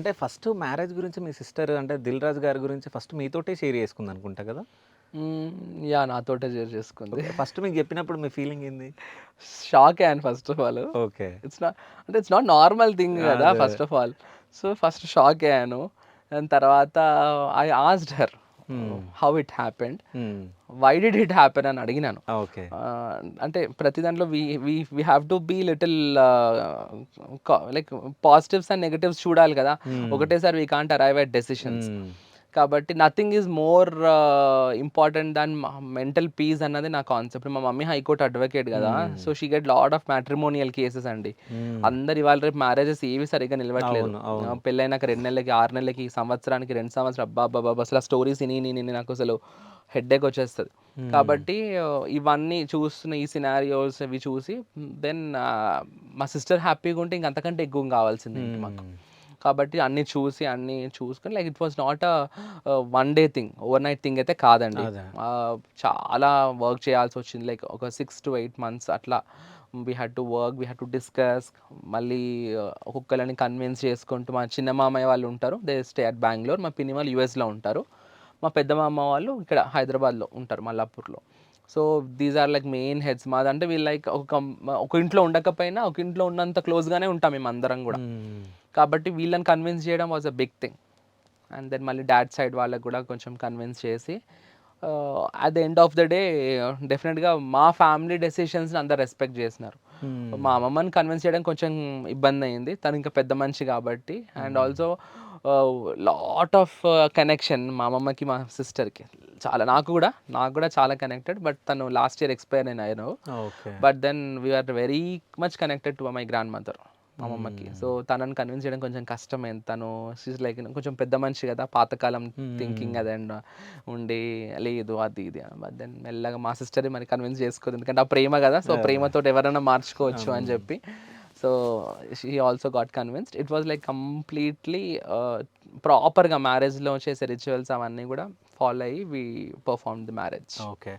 అంటే first marriage గురించి మీ sister అంటే 'దిల్ రాజు' గారి గురించి ఫస్ట్ మీతోటే షేర్ చేసుకుందనుకుంటా కదా? హ్మ్. యాహ్! నాతోటే షేర్ చేసుకుంది. ఓకే. ఫస్ట్ మీకు చెప్పినప్పుడు మీ ఫీలింగ్ ఏంది? షాక్ అయ్యాను first of all. Okay. It's not అంటే ఇట్స్ నాట్ నార్మల్ థింగ్ గదా! అదే. First of all. So, first shock అయ్యాను. దాని తర్వాత I asked her hmm. How it happened? Hmm. Why did it happen అని అడిగినాను. ఓకే. అంటే ప్రతి దాంట్లో we have to be little like positives and negatives చూడాలి కదా! హ్మ్. ఒకటేసారి వి can't arrive at decisions. Hmm. కాబట్టి nothing is more important than mental peace అన్నది నా కాన్సెప్ట్. మా మమ్మీ హైకోర్ట్ అడ్వకేట్ కదా! Hmm. So, she get lot of matrimonial cases అండి. హ్మ్. అందరు ఇవాళ రేపు మ్యారేజెస్ ఏవి సరిగ్గా నిలవట్లేదు. అవును. అవును. పెళ్ళైనాక 2 నెలలకి, 6 నెలలకి, సంవత్సరానికి, 2 సంవత్సరాలు అబ్బబ్బబ్బా! అసలు ఆ స్టోరీస్ ఇని నాకు అసలు హెడ్‌ఏక్ వచ్చేస్తది. హ్మ్. కాబట్టి ఇవన్నీ చూస్తున్న ఈ సినారియోస్ ఇవి చూసి దెన్ మా సిస్టర్ హ్యాపీగా ఉంటే ఇంక అంతకంటే ఎక్కువ కావాల్సింది ఏంటి మాకు. హ్మ్. కాబట్టి అన్నీ చూసి, అన్నీ చూసుకొని like it was not one day thing. Overnight thing అయితే కాదండి. అదే. చాలా వర్క్ చేయాల్సొచ్చింది. లైక్ ఒక 6-8 మంత్స్ అట్లా we had to work, we had to discuss. మళ్ళీ ఒక్కొక్కళ్ళని కన్విన్స్ చేసుకుంటూ మా చిన్న మామయ్య వాళ్ళు ఉంటారు. They stay at Bengaluru. మా పిన్ని వాళ్ళు యూఎస్‌లో ఉంటారు. మా పెద్ద మామ వాళ్ళు ఇక్కడ హైదరాబాద్‌లో ఉంటారు మల్లాపూర్‌లో. So, these are like main heads. మాదంటే వీళ్ళు లైక్ ఒక ఇంట్లో ఉండకపోయినా, ఒక ఇంట్లో ఉన్నంత క్లోజ్‌గానే ఉంటాం మేమందరం గూడా. హ్మ్. కాబట్టి వీళ్ళని కన్విన్స్ చేయడం was a big thing. And then మళ్ళీ డాడ్ సైడ్ వాళ్ళకి గూడా కొంచెం కన్విన్స్ చేసి at the end of the day డెఫినెట్‌గా మా ఫ్యామిలీ డెసిషన్స్‌ని అందరూ రెస్పెక్ట్ జేసినారు. హ్మ్. మా అమ్మమ్మని కన్విన్స్ చేయడం కొంచెం ఇబ్బందయింది. తను ఇంకా పెద్ద మనిషి కాబట్టి. అండ్ హ్మ్. ఆల్సో లాట్ ఆఫ్ కనెక్షన్ మా అమ్మమ్మకి, మా సిస్టర్‌కి. చాలా నాకు గూడా చాలా కనెక్టెడ్. బట్ తను లాస్ట్ ఇయర్ ఎక్స్‌పైర్ అయినారు. Okay. But then we are very much connected to my grandmother. మా అమ్మమ్మకి. హ్మ్. సో, తనని కన్విన్స్ చేయడం కొంచెం కష్టమైంది. తను షీ ఈస్ లైక్ కొంచెం పెద్ద మనిషి గదా! పాతకాలం హ్మ్. థింకింగ్ అదండ్ ఉండి లేదు అది ఇది. బట్ దెన్ మెల్లగా మా సిస్టరే మరి కన్విన్స్ చేసుకోదు. ఎందుకంటే ఆ ప్రేమ గదా! సో, అదే. ప్రేమతోటి ఎవరైనా మార్చుకోవచ్చు అని అవును. జెప్పి. So, she also got convinced. It was like completely ప్రాపర్‌గా మ్యారేజ్‌లో చేసే రిచువల్స్ అవన్నీ గూడా ఫాలో అయ్యి వి పెర్ఫార్మ్డ్ ది మ్యారేజ్. ఓకే.